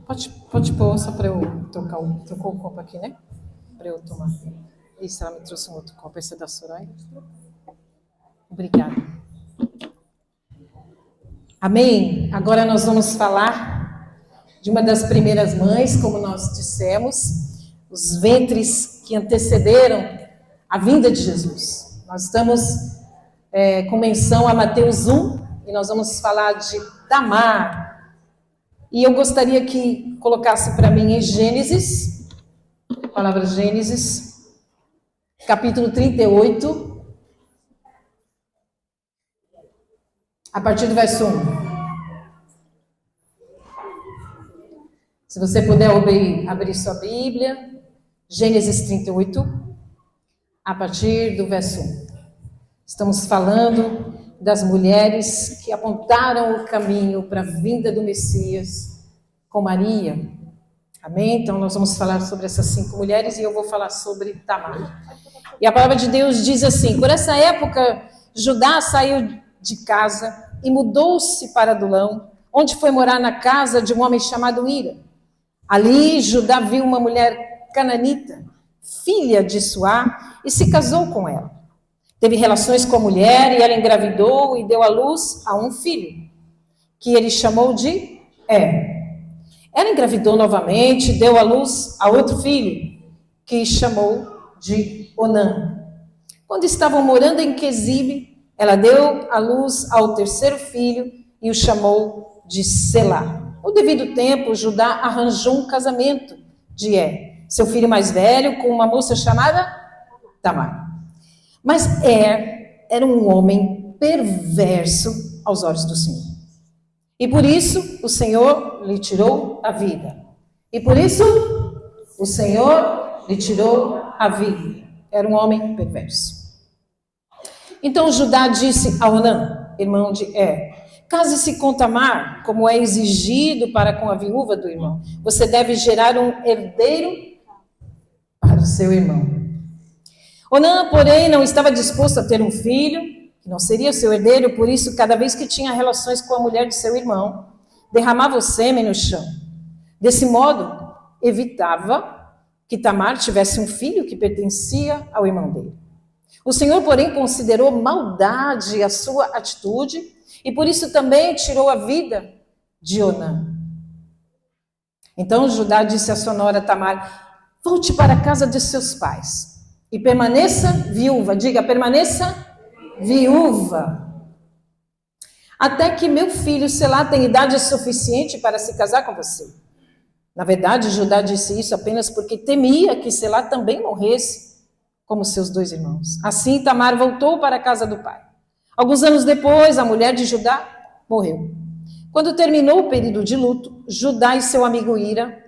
Pode pôr só para eu trocar trocou o copo aqui, né? Para eu tomar. Isso, ela me trouxe um outro copo. Esse é da Soraya. Obrigada. Amém? Agora nós vamos falar de uma das primeiras mães, como nós dissemos, os ventres que antecederam a vinda de Jesus. Nós estamos com menção a Mateus 1 e nós vamos falar de Tamar. E eu gostaria que colocasse para mim em Gênesis, a palavra Gênesis, capítulo 38, a partir do verso 1. Se você puder abrir sua Bíblia, Gênesis 38, a partir do verso 1. Estamos falando das mulheres que apontaram o caminho para a vinda do Messias com Maria. Amém? Então nós vamos falar sobre essas 5 mulheres e eu vou falar sobre Tamar. E a palavra de Deus diz assim: por essa época, Judá saiu de casa e mudou-se para Adulão, onde foi morar na casa de um homem chamado Ira. Ali, Judá viu uma mulher cananita, filha de Suá, e se casou com ela. Teve relações com a mulher e ela engravidou e deu à luz a um filho, que ele chamou de Ela engravidou novamente e deu à luz a outro filho, que chamou de Onã. Quando estavam morando em Quezibe, ela deu à luz ao terceiro filho e o chamou de Selá. No devido tempo, Judá arranjou um casamento de seu filho mais velho, com uma moça chamada Tamar. Mas era um homem perverso aos olhos do Senhor. E por isso o Senhor lhe tirou a vida. Era um homem perverso. Então Judá disse a Onã, irmão de case-se com Tamar, como é exigido para com a viúva do irmão. Você deve gerar um herdeiro para o seu irmão. Onã, porém, não estava disposto a ter um filho, que não seria o seu herdeiro, por isso, cada vez que tinha relações com a mulher de seu irmão, derramava o sêmen no chão. Desse modo, evitava que Tamar tivesse um filho que pertencia ao irmão dele. O Senhor, porém, considerou maldade a sua atitude, e por isso também tirou a vida de Onã. Então Judá disse à sua nora Tamar: volte para a casa de seus pais e permaneça viúva. Diga, permaneça viúva. Até que meu filho Selá tenha idade suficiente para se casar com você. Na verdade, Judá disse isso apenas porque temia que Selá também morresse, como seus 2 irmãos. Assim, Tamar voltou para a casa do pai. Alguns anos depois, a mulher de Judá morreu. Quando terminou o período de luto, Judá e seu amigo Ira,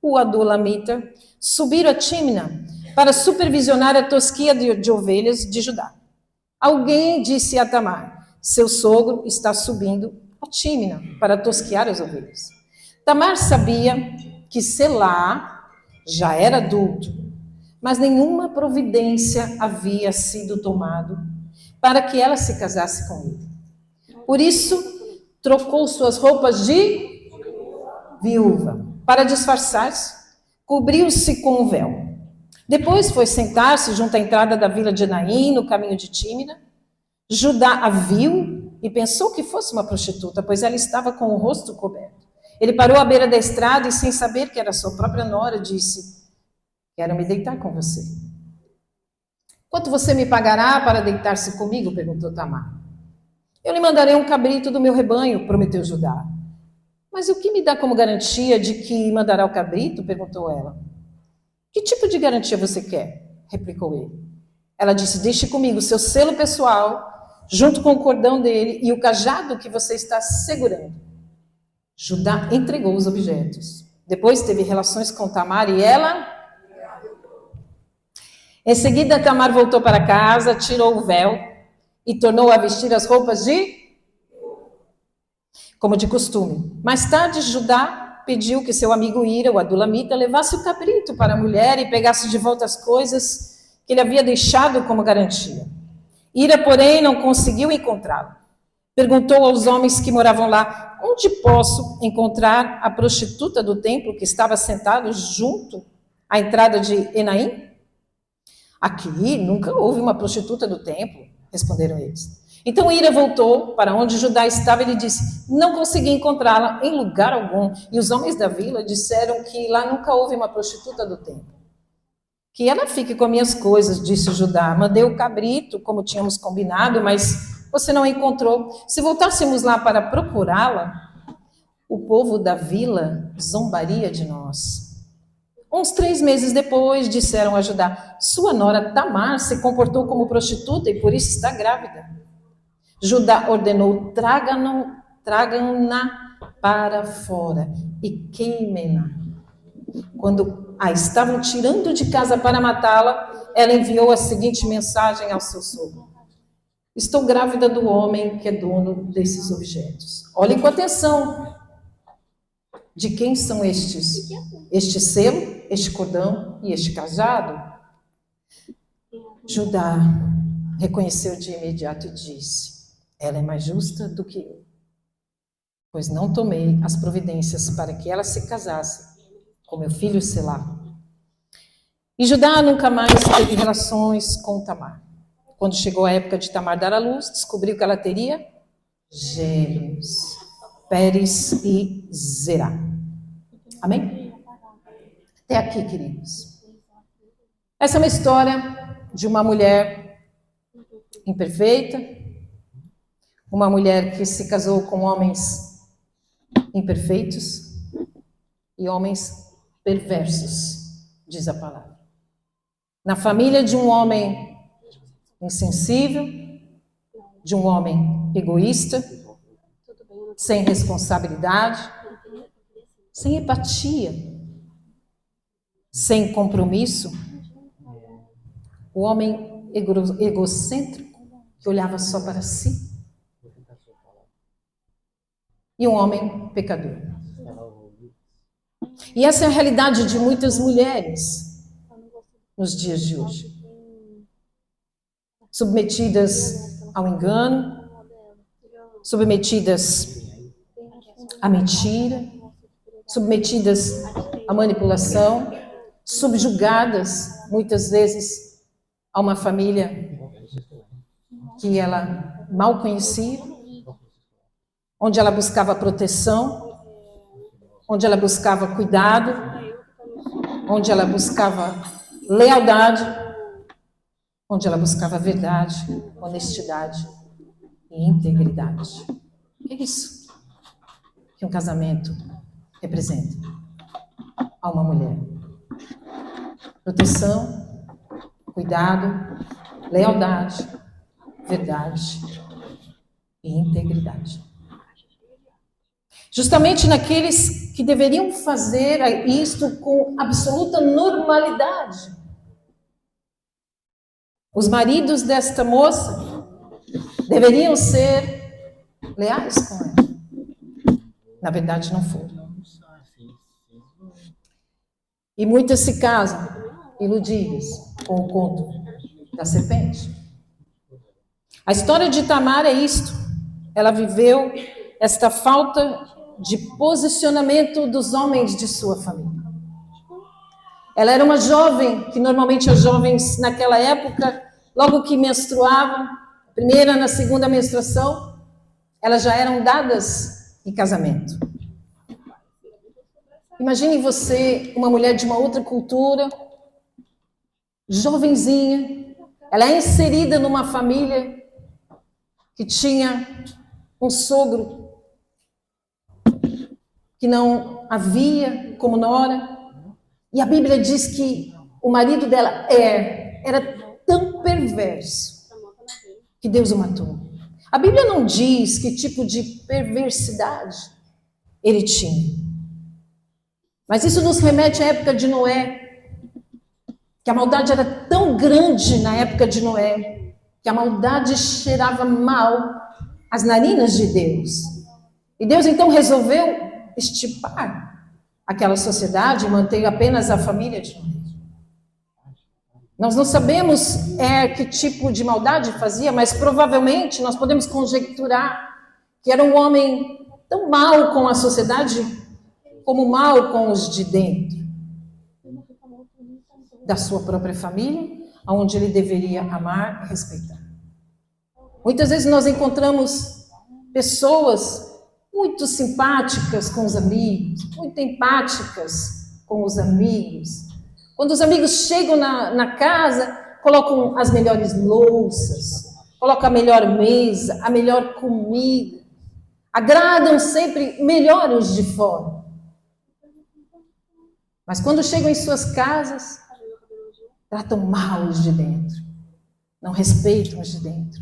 o adulamita, subiram a Tímina para supervisionar a tosquia de ovelhas de Judá. Alguém disse a Tamar: seu sogro está subindo a Tímina para tosquear as ovelhas. Tamar sabia que Selá já era adulto, mas nenhuma providência havia sido tomada para que ela se casasse com ele. Por isso, trocou suas roupas de viúva. Para disfarçar-se, cobriu-se com um véu. Depois foi sentar-se junto à entrada da vila de Naim, no caminho de Tímina. Judá a viu e pensou que fosse uma prostituta, pois ela estava com o rosto coberto. Ele parou à beira da estrada e, sem saber que era sua própria nora, disse: quero me deitar com você. Quanto você me pagará para deitar-se comigo? Perguntou Tamar. Eu lhe mandarei um cabrito do meu rebanho, prometeu Judá. Mas o que me dá como garantia de que mandará o cabrito? Perguntou ela. Que tipo de garantia você quer? Replicou ele. Ela disse: deixe comigo seu selo pessoal, junto com o cordão dele e o cajado que você está segurando. Judá entregou os objetos. Depois teve relações com Tamar e ela... Em seguida, Tamar voltou para casa, tirou o véu e tornou a vestir as roupas como de costume. Mais tarde, Judá pediu que seu amigo Ira, o adulamita, levasse o cabrito para a mulher e pegasse de volta as coisas que ele havia deixado como garantia. Ira, porém, não conseguiu encontrá-lo. Perguntou aos homens que moravam lá: onde posso encontrar a prostituta do templo que estava sentada junto à entrada de Enaim? Aqui nunca houve uma prostituta do templo, responderam eles. Então Ira voltou para onde Judá estava e lhe disse: não consegui encontrá-la em lugar algum. E os homens da vila disseram que lá nunca houve uma prostituta do templo. Que ela fique com as minhas coisas, disse Judá. Mandei o cabrito, como tínhamos combinado, mas você não a encontrou. Se voltássemos lá para procurá-la, o povo da vila zombaria de nós. Uns 3 meses depois, disseram a Judá: sua nora Tamar se comportou como prostituta e por isso está grávida. Judá ordenou: tragam-na para fora e queimem-na. Quando a estavam tirando de casa para matá-la, ela enviou a seguinte mensagem ao seu sogro: estou grávida do homem que é dono desses objetos. Olhem com atenção. De quem são estes? Este selo, este cordão e este cajado? Judá reconheceu de imediato e disse: ela é mais justa do que eu, pois não tomei as providências para que ela se casasse com meu filho Selá. E Judá nunca mais teve relações com Tamar. Quando chegou a época de Tamar dar à luz, descobriu que ela teria gêmeos, Pérez e Zerá. Amém? Até aqui, queridos. Essa é uma história de uma mulher imperfeita, uma mulher que se casou com homens imperfeitos e homens perversos, diz a palavra. Na família de um homem insensível, de um homem egoísta, sem responsabilidade, sem empatia, sem compromisso, o homem egocêntrico que olhava só para si, e um homem pecador. E essa é a realidade de muitas mulheres nos dias de hoje, submetidas ao engano, submetidas à mentira, submetidas à manipulação, subjugadas muitas vezes a uma família que ela mal conhecia, onde ela buscava proteção, onde ela buscava cuidado, onde ela buscava lealdade, onde ela buscava verdade, honestidade e integridade. O que é isso que um casamento representa a uma mulher? Proteção, cuidado, lealdade, verdade e integridade. Justamente naqueles que deveriam fazer isto com absoluta normalidade. Os maridos desta moça deveriam ser leais com ela. Na verdade, não foram. E muitas se casam iludidas com o conto da serpente. A história de Tamar é isto. Ela viveu esta falta de posicionamento dos homens de sua família. Ela era uma jovem, que normalmente as jovens naquela época, logo que menstruavam, primeira na segunda menstruação, elas já eram dadas em casamento. Imagine você, uma mulher de uma outra cultura, jovenzinha, ela é inserida numa família que tinha um sogro que não havia como nora, e a Bíblia diz que o marido dela era tão perverso que Deus o matou. A Bíblia não diz que tipo de perversidade ele tinha, mas isso nos remete à época de Noé, que a maldade era tão grande na época de Noé, que a maldade cheirava mal às narinas de Deus. E Deus então resolveu extirpar aquela sociedade e manter apenas a família de Noé. Nós não sabemos que tipo de maldade fazia, mas provavelmente nós podemos conjecturar que era um homem tão mau com a sociedade, como mal com os de dentro da sua própria família, onde ele deveria amar e respeitar. Muitas vezes nós encontramos pessoas muito simpáticas com os amigos, muito empáticas com os amigos. Quando os amigos chegam na casa, colocam as melhores louças, colocam a melhor mesa, a melhor comida, agradam sempre melhor os de fora. Mas quando chegam em suas casas, tratam mal os de dentro, não respeitam os de dentro,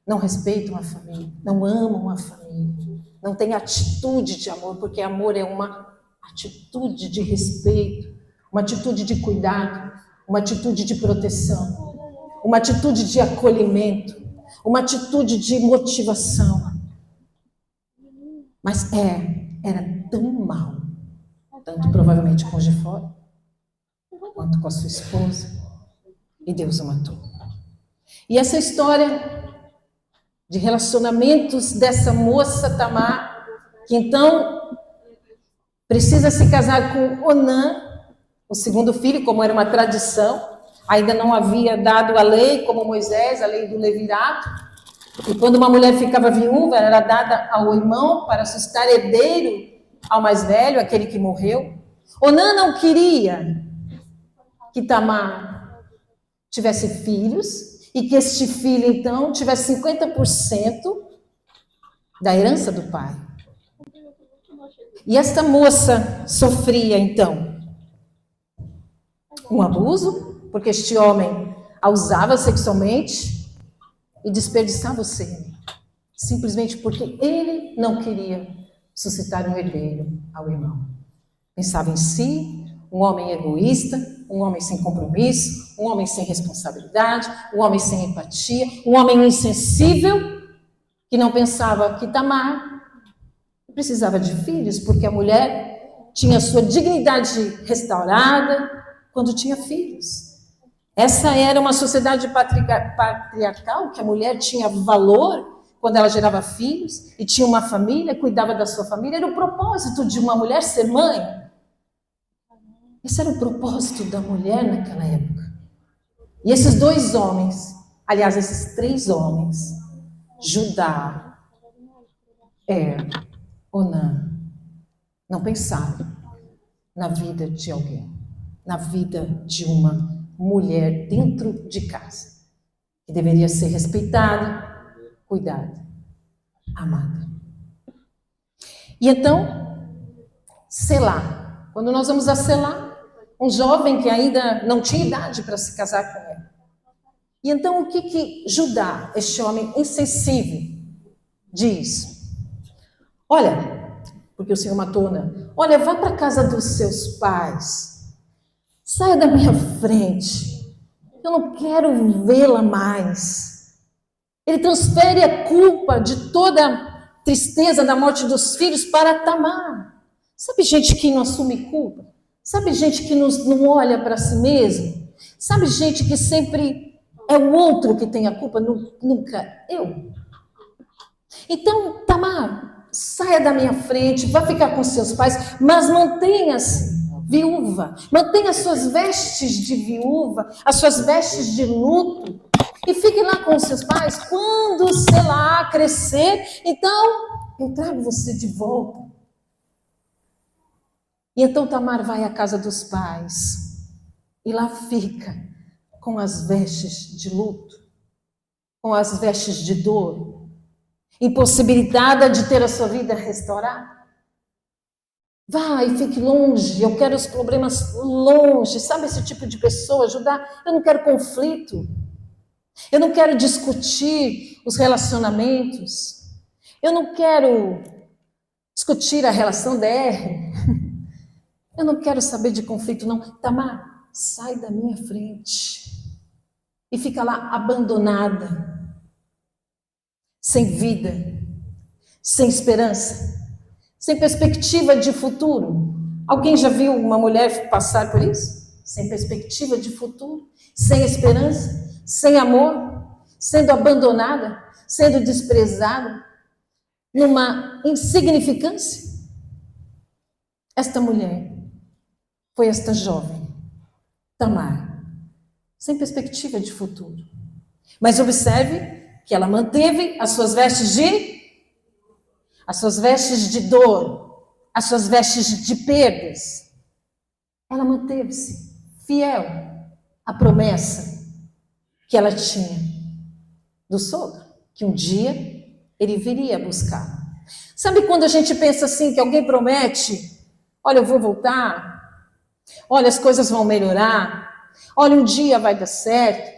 não respeitam a família, não amam a família, não têm atitude de amor, porque amor é uma atitude de respeito, uma atitude de cuidado, uma atitude de proteção, uma atitude de acolhimento, uma atitude de motivação. Mas era tão mal, tanto provavelmente com os de fora, quanto com a sua esposa, e Deus o matou. E essa história de relacionamentos dessa moça Tamar, que então precisa se casar com Onã, o segundo filho, como era uma tradição, ainda não havia dado a lei como Moisés, a lei do levirato, e quando uma mulher ficava viúva, ela era dada ao irmão para suscitar herdeiro ao mais velho, aquele que morreu. Onã não queria que Tamar tivesse filhos, e que este filho, então, tivesse 50% da herança do pai. E esta moça sofria, então, um abuso, porque este homem a usava sexualmente e desperdiçava o sêmen, simplesmente porque ele não queria suscitar um herdeiro ao irmão. Pensava em si, um homem egoísta, um homem sem compromisso, um homem sem responsabilidade, um homem sem empatia, um homem insensível, que não pensava que Tamar precisava de filhos, porque a mulher tinha sua dignidade restaurada quando tinha filhos. Essa era uma sociedade patriarcal, que a mulher tinha valor quando ela gerava filhos, e tinha uma família, cuidava da sua família. Era o propósito de uma mulher ser mãe. Esse era o propósito da mulher naquela época. E esses dois homens, aliás, esses três homens, Judá, Onã, não pensaram na vida de alguém, na vida de uma mulher dentro de casa, que deveria ser respeitada, cuidada, amada. E então, Selá. Quando nós vamos a Selá, um jovem que ainda não tinha idade para se casar com ela. E então o que Judá, este homem insensível, diz? Olha, porque o Senhor matou Onã, olha, vá para a casa dos seus pais, saia da minha frente, eu não quero vê-la mais. Ele transfere a culpa de toda a tristeza da morte dos filhos para Tamar. Sabe gente que não assume culpa? Sabe gente que não olha para si mesmo? Sabe gente que sempre é o outro que tem a culpa, nunca eu? Então, Tamar, saia da minha frente, vá ficar com seus pais, mas mantenha-se viúva, mantenha as suas vestes de viúva, as suas vestes de luto, e fique lá com os seus pais. Quando Selá crescer, então eu trago você de volta. E então Tamar vai à casa dos pais e lá fica com as vestes de luto, com as vestes de dor, impossibilitada de ter a sua vida restaurada. Vá e fique longe, eu quero os problemas longe. Sabe esse tipo de pessoa, Judá? Eu não quero conflito, eu não quero discutir os relacionamentos, eu não quero discutir a relação DR. Eu não quero saber de conflito, não. Tamar, sai da minha frente. E fica lá abandonada, sem vida, sem esperança, sem perspectiva de futuro. Alguém já viu uma mulher passar por isso? Sem perspectiva de futuro, sem esperança, sem amor, sendo abandonada, sendo desprezada. numa insignificância? Esta mulher foi esta jovem, Tamar, sem perspectiva de futuro. Mas observe que ela manteve as suas vestes de dor, as suas vestes de perdas. Ela manteve-se fiel à promessa que ela tinha do sogro, que um dia ele viria buscar. Sabe quando a gente pensa assim, que alguém promete, olha, eu vou voltar, olha, as coisas vão melhorar, olha, um dia vai dar certo,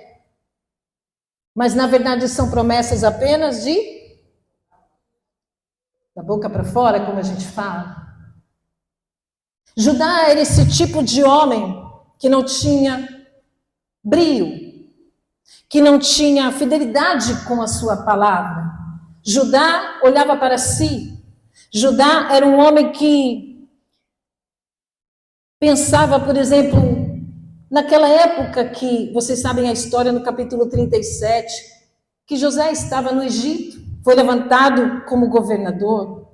mas na verdade são promessas apenas da boca para fora, como a gente fala. Judá era esse tipo de homem que não tinha brio, que não tinha fidelidade com a sua palavra. Judá olhava para si. Judá era um homem que pensava, por exemplo, naquela época que, vocês sabem a história no capítulo 37, que José estava no Egito, foi levantado como governador.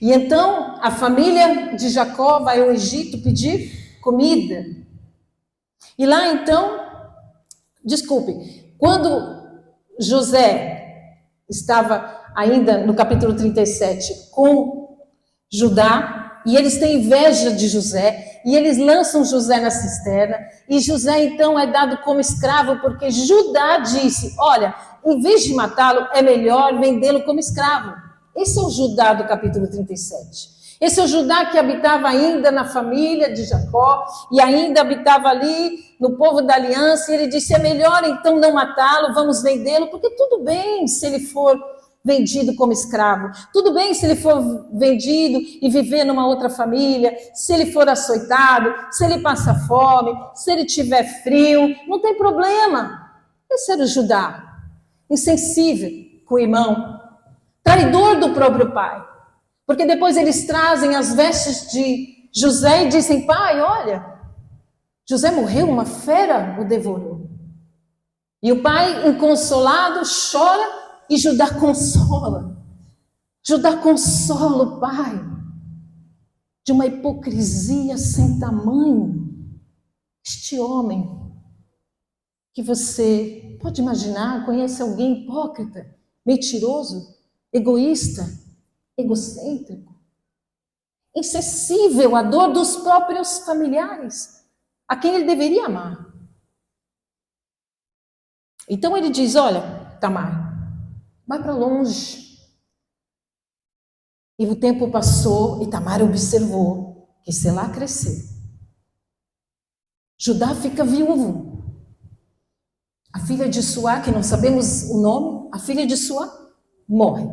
E então a família de Jacó vai ao Egito pedir comida. E lá então, desculpe, quando José estava ainda no capítulo 37 com Judá, e eles têm inveja de José, e eles lançam José na cisterna, e José então é dado como escravo, porque Judá disse, olha, em vez de matá-lo, é melhor vendê-lo como escravo. Esse é o Judá do capítulo 37. Esse é o Judá que habitava ainda na família de Jacó, e ainda habitava ali no povo da aliança, e ele disse, é melhor então não matá-lo, vamos vendê-lo, porque tudo bem se ele for vendido como escravo, tudo bem se ele for vendido e viver numa outra família, se ele for açoitado, se ele passa fome, se ele tiver frio, não tem problema. Esse era o Judá, insensível com o irmão, traidor do próprio pai, porque depois eles trazem as vestes de José e dizem, pai, olha, José morreu, uma fera o devorou. E o pai, inconsolado, chora e Judá consola. Judá consola o pai de uma hipocrisia sem tamanho. Este homem que você pode imaginar, conhece alguém hipócrita, mentiroso, egoísta, egocêntrico, insensível à dor dos próprios familiares, a quem ele deveria amar. Então ele diz, olha, Tamar, vai para longe. E o tempo passou e Tamar observou que Selá cresceu. Judá fica viúvo. A filha de Suá, que não sabemos o nome, a filha de Suá morre.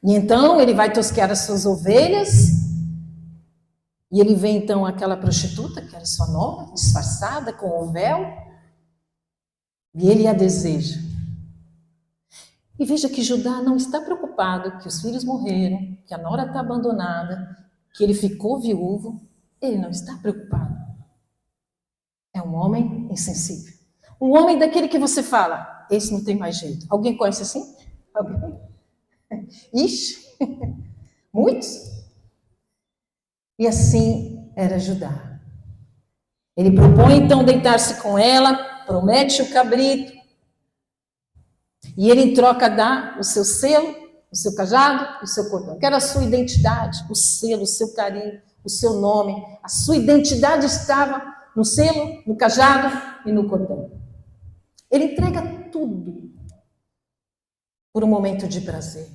E então ele vai tosquear as suas ovelhas. E ele vê então aquela prostituta, que era sua nora, disfarçada com o véu. E ele a deseja. E veja que Judá não está preocupado que os filhos morreram, que a nora está abandonada, que ele ficou viúvo. Ele não está preocupado. É um homem insensível. Um homem daquele que você fala, esse não tem mais jeito. Alguém conhece assim? Alguém? Ixi, muitos. E assim era Judá. Ele propõe então deitar-se com ela, promete o cabrito, e ele em troca dá o seu selo, o seu cajado, o seu cordão. Que era a sua identidade, o selo, o seu carinho, o seu nome. A sua identidade estava no selo, no cajado e no cordão. Ele entrega tudo por um momento de prazer.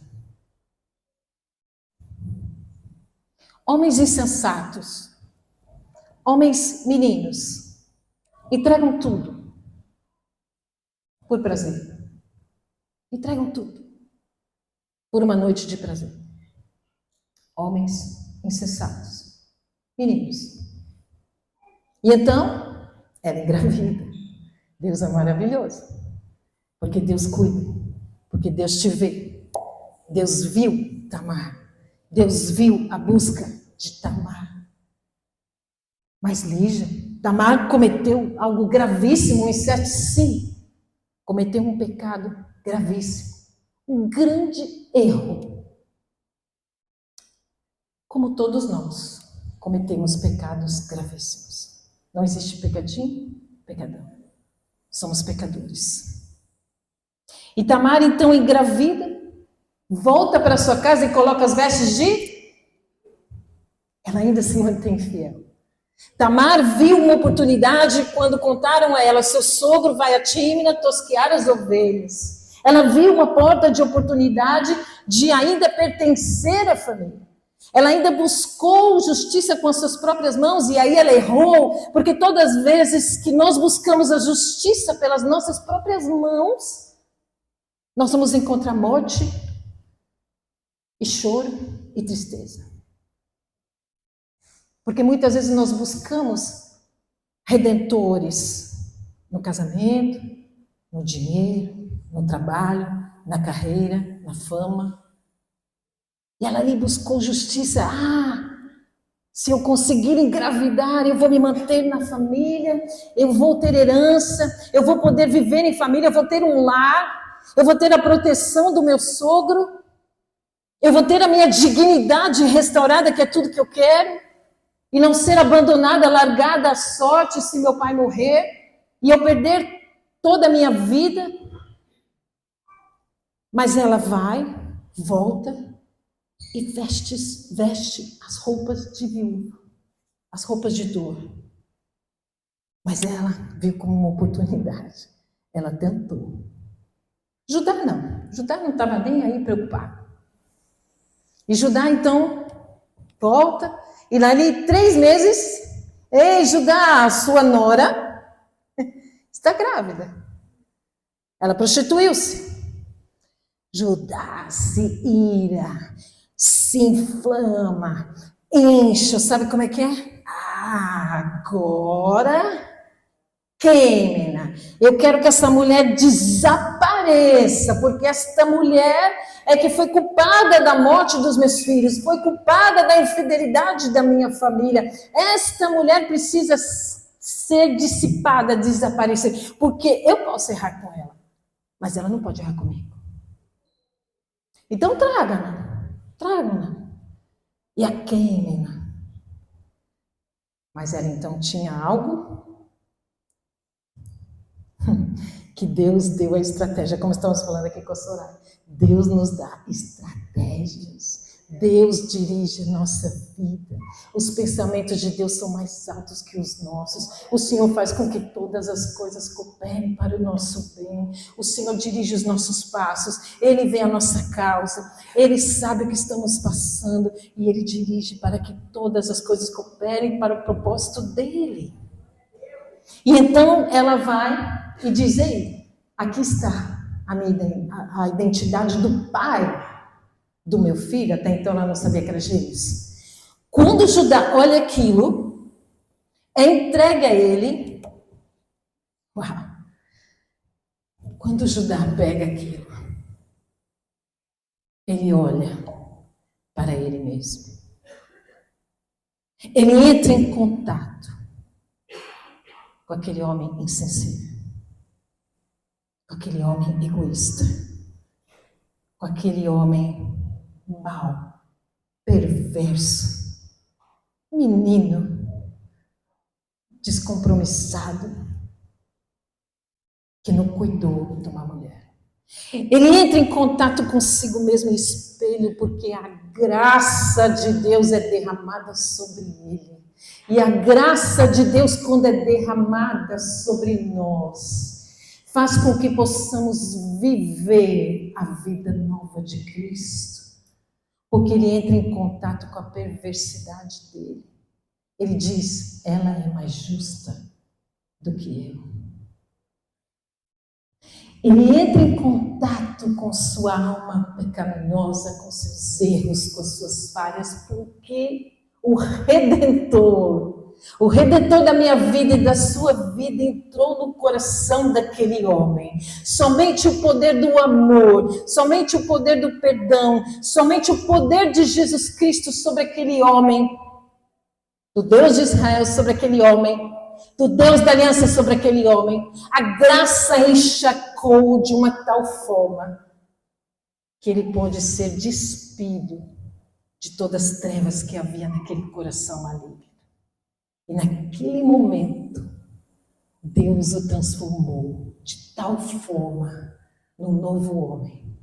Homens insensatos, homens meninos, entregam tudo por prazer. Entregam tudo por uma noite de prazer. Homens insensatos, meninos. E então, ela engravida. Deus é maravilhoso, porque Deus cuida, porque Deus te vê. Deus viu Tamar, Deus viu a busca de Tamar. Mas Lígia, Tamar cometeu algo gravíssimo em sete, sim. Cometeu um pecado gravíssimo, um grande erro. Como todos nós cometemos pecados gravíssimos. Não existe pecadinho, pecadão. Somos pecadores. E Tamar então engravida, volta para sua casa e coloca as vestes de... Ela ainda se mantém fiel. Tamar viu uma oportunidade quando contaram a ela: seu sogro vai a Tímina tosquear as ovelhas. Ela viu uma porta de oportunidade de ainda pertencer à família. Ela ainda buscou justiça com as suas próprias mãos, e aí ela errou, porque todas as vezes que nós buscamos a justiça pelas nossas próprias mãos, nós vamos encontrar morte e choro e tristeza. Porque muitas vezes nós buscamos redentores no casamento, no dinheiro, no trabalho, na carreira, na fama. E ela ali buscou justiça. Se eu conseguir engravidar, eu vou me manter na família, eu vou ter herança, eu vou poder viver em família, eu vou ter um lar, eu vou ter a proteção do meu sogro, eu vou ter a minha dignidade restaurada, que é tudo que eu quero, e não ser abandonada, largada à sorte se meu pai morrer, e eu perder toda a minha vida. Mas ela vai, volta, e veste as roupas de viúva, as roupas de dor. Mas ela viu como uma oportunidade. Ela tentou. Judá não estava nem aí preocupado. E Judá então volta, e lá ali 3 meses, ei Judá, a sua nora está grávida. Ela prostituiu-se. Judá se ira, se inflama, enche, sabe como é que é? Agora, Quêmena, eu quero que essa mulher desapareça, porque esta mulher é que foi culpada da morte dos meus filhos, foi culpada da infidelidade da minha família. Esta mulher precisa ser dissipada, desaparecer, porque eu posso errar com ela, mas ela não pode errar comigo. Então traga-na. E a Quêmena. Mas ela então tinha algo que Deus deu a estratégia, como estamos falando aqui com a Soraya. Deus nos dá estratégias. Deus dirige a nossa vida. Os pensamentos de Deus são mais altos que os nossos. O Senhor faz com que todas as coisas cooperem para o nosso bem. O Senhor dirige os nossos passos. Ele vê a nossa causa. Ele sabe o que estamos passando. E Ele dirige para que todas as coisas cooperem para o propósito dEle. E então ela vai e diz: ei, aqui está a identidade do pai do meu filho. Até então ela não sabia que era gêmeos. Quando Judá olha aquilo, é entregue a ele. Uau! Quando Judá pega aquilo, ele olha para ele mesmo. Ele entra em contato com aquele homem insensível, com aquele homem egoísta, com aquele homem mau, perverso, menino, descompromissado, que não cuidou de uma mulher. Ele entra em contato consigo mesmo em espelho, porque a graça de Deus é derramada sobre ele. E a graça de Deus, quando é derramada sobre nós, faz com que possamos viver a vida nova de Cristo. Porque ele entra em contato com a perversidade dele. Ele diz: ela é mais justa do que eu. Ele entra em contato com sua alma pecaminosa, com seus erros, com suas falhas, porque o Redentor da minha vida e da sua vida entrou no coração daquele homem. Somente o poder do amor, somente o poder do perdão, somente o poder de Jesus Cristo sobre aquele homem, do Deus de Israel sobre aquele homem, do Deus da aliança sobre aquele homem. A graça encharcou de uma tal forma que ele pôde ser despido de todas as trevas que havia naquele coração maligno. E naquele momento, Deus o transformou de tal forma num novo homem,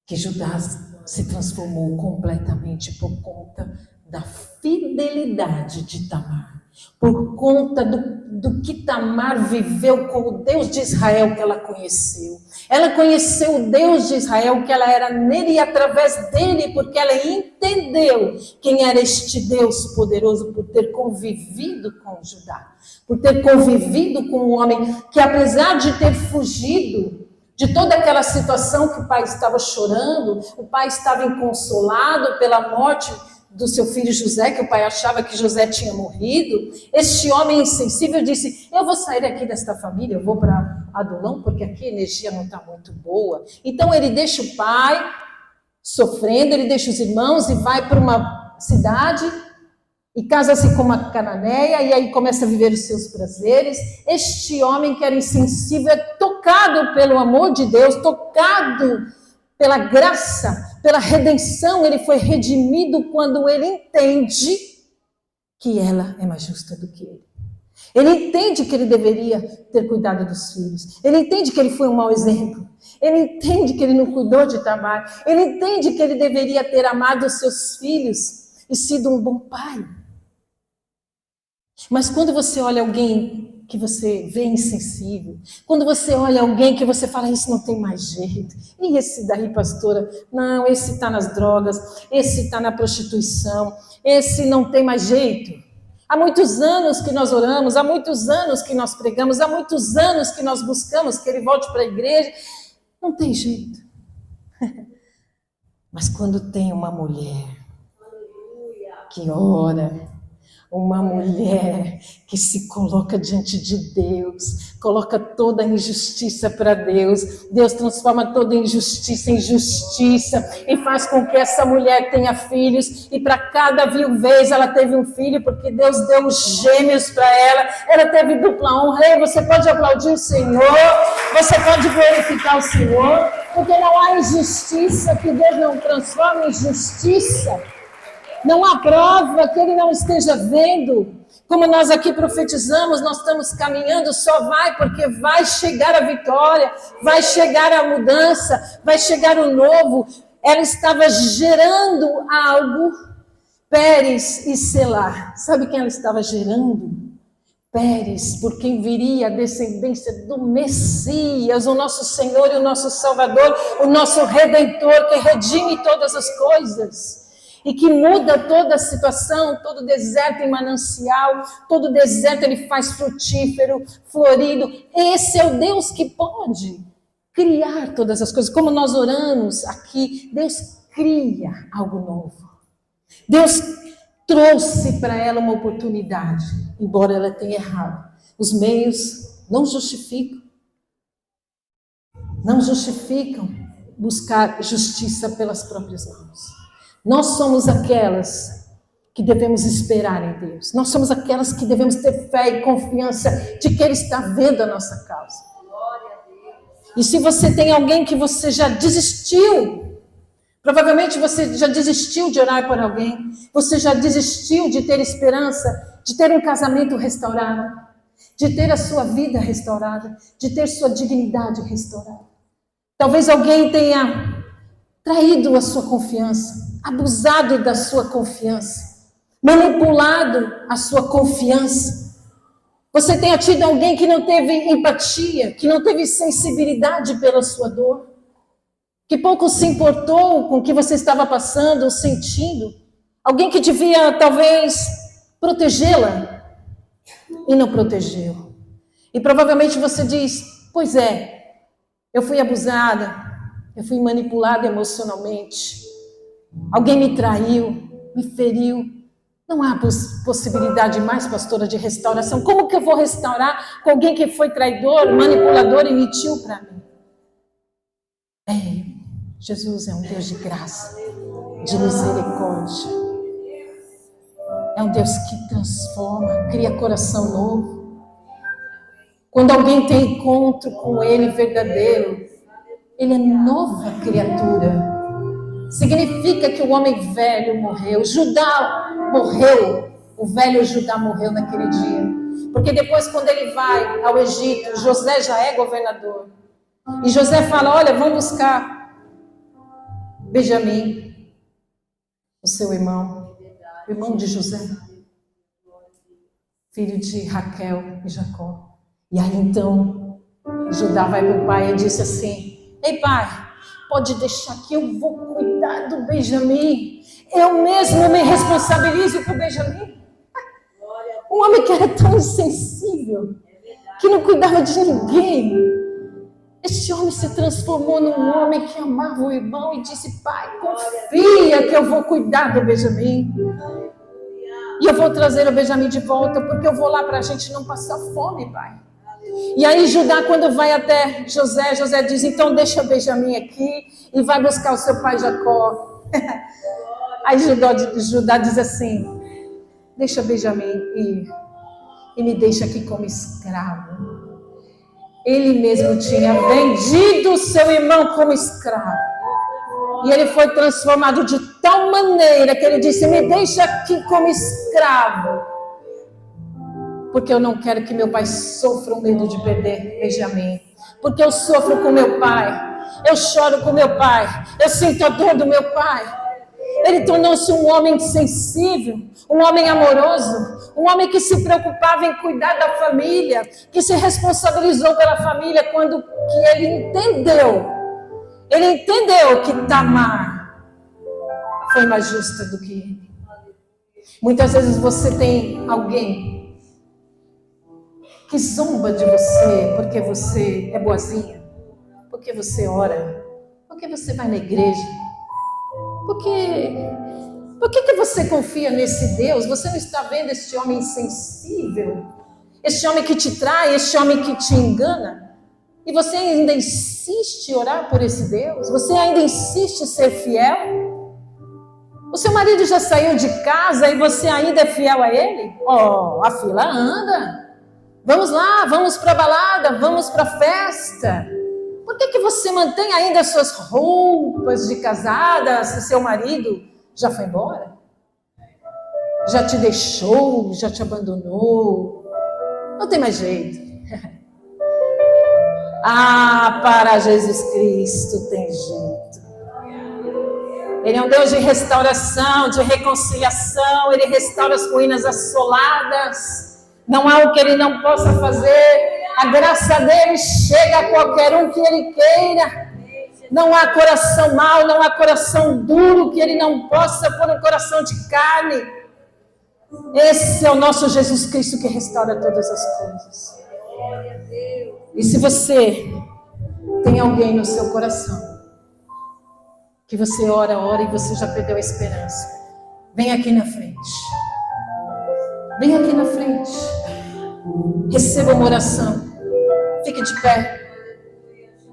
que Judá se transformou completamente por conta da fidelidade de Tamar, por conta do que Tamar viveu com o Deus de Israel que ela conheceu. Ela conheceu o Deus de Israel, que ela era nele e através dele, porque ela entendeu quem era este Deus poderoso, por ter convivido com Judá, por ter convivido com um homem que, apesar de ter fugido de toda aquela situação que o pai estava chorando, o pai estava inconsolado pela morte do seu filho José, que o pai achava que José tinha morrido, este homem insensível disse: eu vou sair aqui desta família, eu vou para Adulão, porque aqui a energia não está muito boa. Então ele deixa o pai sofrendo, ele deixa os irmãos e vai para uma cidade e casa-se com uma cananeia, e aí começa a viver os seus prazeres. Este homem que era insensível é tocado pelo amor de Deus, tocado pela graça, pela redenção. Ele foi redimido quando ele entende que ela é mais justa do que ele. Ele entende que ele deveria ter cuidado dos filhos. Ele entende que ele foi um mau exemplo. Ele entende que ele não cuidou de Tamar. Ele entende que ele deveria ter amado os seus filhos e sido um bom pai. Mas quando você olha alguém que você vê insensível, quando você olha alguém que você fala: isso não tem mais jeito, e esse daí, pastora? Não, esse está nas drogas, esse está na prostituição, esse não tem mais jeito. Há muitos anos que nós oramos, há muitos anos que nós pregamos, há muitos anos que nós buscamos que ele volte para a igreja. Não tem jeito. Mas quando tem uma mulher que ora, uma mulher que se coloca diante de Deus, coloca toda a injustiça para Deus, Deus transforma toda a injustiça em justiça e faz com que essa mulher tenha filhos, e para cada viuvez ela teve um filho, porque Deus deu os gêmeos para ela, ela teve dupla honra. E você pode aplaudir o Senhor, você pode glorificar o Senhor, porque não há injustiça que Deus não transforma em justiça. Não há prova que ele não esteja vendo. Como nós aqui profetizamos, nós estamos caminhando, só vai, porque vai chegar a vitória, vai chegar a mudança, vai chegar o novo. Ela estava gerando algo, Pérez e Selá. Sabe quem ela estava gerando? Pérez, por quem viria a descendência do Messias, o nosso Senhor e o nosso Salvador, o nosso Redentor, que redime todas as coisas e que muda toda a situação. Todo deserto em manancial, todo deserto ele faz frutífero, florido. Esse é o Deus que pode criar todas as coisas. Como nós oramos aqui, Deus cria algo novo. Deus trouxe para ela uma oportunidade, embora ela tenha errado. Os meios não justificam buscar justiça pelas próprias mãos. Nós somos aquelas que devemos esperar em Deus. Nós somos aquelas que devemos ter fé e confiança de que Ele está vendo a nossa causa. E se você tem alguém que você já desistiu, provavelmente você já desistiu de orar por alguém, você já desistiu de ter esperança, de ter um casamento restaurado, de ter a sua vida restaurada, de ter sua dignidade restaurada. Talvez alguém tenha traído a sua confiança, abusado da sua confiança, manipulado a sua confiança. Você tenha tido alguém que não teve empatia, que não teve sensibilidade pela sua dor, que pouco se importou com o que você estava passando ou sentindo. Alguém que devia, talvez, protegê-la e não protegeu. E provavelmente você diz: pois é, eu fui abusada, eu fui manipulada emocionalmente, alguém me traiu, me feriu. Não há possibilidade mais, pastora, de restauração. Como que eu vou restaurar com alguém que foi traidor, manipulador e mentiu para mim? Jesus é um Deus de graça, de misericórdia. É um Deus que transforma, cria coração novo. Quando alguém tem encontro com Ele verdadeiro, ele é nova criatura. Significa que o homem velho morreu. Judá morreu. O velho Judá morreu naquele dia. Porque depois, quando ele vai ao Egito, José já é governador. E José fala, olha, vamos buscar Benjamim, o seu irmão, o irmão de José, filho de Raquel e Jacó. E aí então, Judá vai para o pai e disse assim, ei pai, pode deixar que eu vou cuidar do Benjamim. Eu mesmo me responsabilizo por Benjamim. Um homem que era tão insensível, que não cuidava de ninguém. Este homem se transformou num homem que amava o irmão e disse, pai, confia que eu vou cuidar do Benjamim. E eu vou trazer o Benjamim de volta, porque eu vou lá para a gente não passar fome, pai. E aí Judá, quando vai até José, José diz, então deixa Benjamim aqui e vai buscar o seu pai Jacó. Aí Judá diz assim, deixa Benjamim ir e me deixa aqui como escravo. Ele mesmo tinha vendido seu irmão como escravo. E ele foi transformado de tal maneira que ele disse, me deixa aqui como escravo. Porque eu não quero que meu pai sofra o medo de perder Benjamim. Porque eu sofro com meu pai. Eu choro com meu pai. Eu sinto a dor do meu pai. Ele tornou-se um homem sensível, um homem amoroso, um homem que se preocupava em cuidar da família, que se responsabilizou pela família quando que ele entendeu que Tamar foi mais justa do que ele. Muitas vezes você tem alguém que zomba de você porque você é boazinha, porque você ora, porque você vai na igreja. Por que você confia nesse Deus? Você não está vendo este homem insensível? Este homem que te trai, este homem que te engana? E você ainda insiste em orar por esse Deus? Você ainda insiste em ser fiel? O seu marido já saiu de casa e você ainda é fiel a ele? Oh, a fila anda. Vamos lá, vamos para a balada, vamos para a festa. Por que você mantém ainda as suas roupas de casada se seu marido já foi embora? Já te deixou, já te abandonou? Não tem mais jeito. Ah, para Jesus Cristo tem jeito. Ele é um Deus de restauração, de reconciliação. Ele restaura as ruínas assoladas. Não há o que ele não possa fazer. A graça dele chega a qualquer um que ele queira. Não há coração mau, não há coração duro que ele não possa pôr um coração de carne. Esse é o nosso Jesus Cristo que restaura todas as coisas. E se você tem alguém no seu coração que você ora e você já perdeu a esperança, vem aqui na frente. Vem aqui na frente. Receba uma oração. Fique de pé.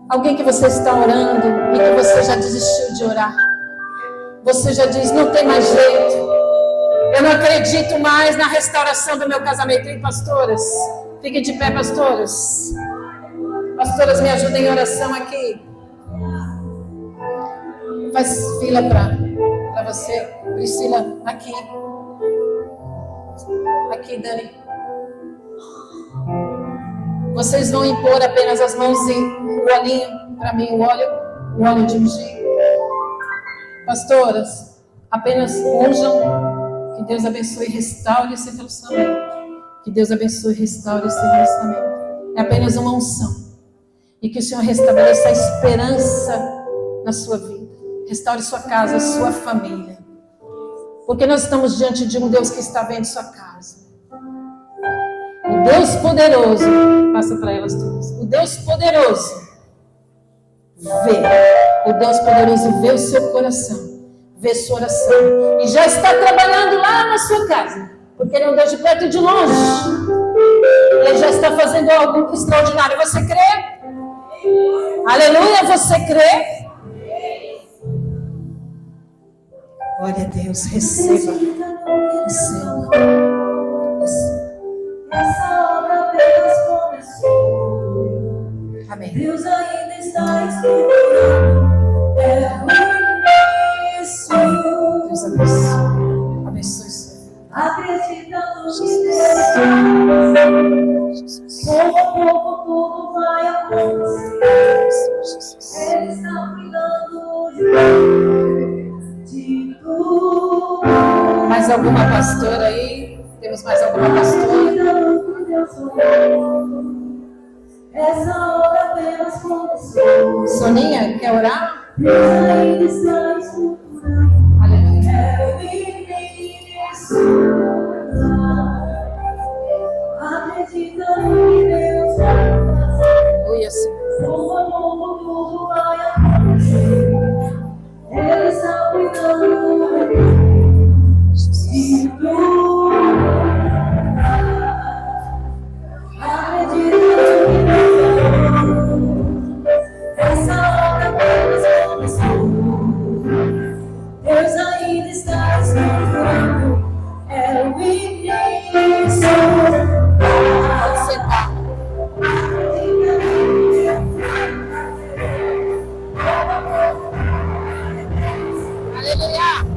Alguém que você está orando e que você já desistiu de orar. Você já diz, não tem mais jeito. Eu não acredito mais na restauração do meu casamento. E pastoras, fiquem de pé, pastoras. Pastoras, me ajudem em oração aqui. Faz fila para você. Priscila, aqui. Aqui, Dani. Vocês vão impor apenas as mãos e o olhinho, para mim o óleo de ungir. Pastoras, apenas unjam. Que Deus abençoe e restaure esse relacionamento. Que Deus abençoe e restaure esse relacionamento. É apenas uma unção. E que o Senhor restabeleça a esperança na sua vida. Restaure sua casa, sua família. Porque nós estamos diante de um Deus que está vendo sua casa. O Deus poderoso, passa para elas todas. O Deus poderoso vê. O Deus poderoso vê o seu coração, vê sua oração e já está trabalhando lá na sua casa, porque Ele é um Deus de perto e de longe. Ele já está fazendo algo extraordinário. Você crê? Aleluia, você crê? Glória a Deus, receba. Receba. Essa obra apenas começou. Amém. Deus ainda está escrevendo. Abençoe sua vida. Acreditando que Deus, pouco a pouco tudo vai acontecer. Ele está cuidando de tudo. Mais alguma pastora aí? Temos mais alguma pastora? Essa hora apenas começou. Soninha, quer orar? Deus ainda está escutando. Aleluia. É o início. Acreditando que Deus vai fazer. Aleluia, Senhor. Com amor tudo vai acontecer. Ele está cuidando de tudo. Acreditando que Deus, essa hora apenas começou. Deus ainda está esperando. É o início. Pode sentar. Aleluia.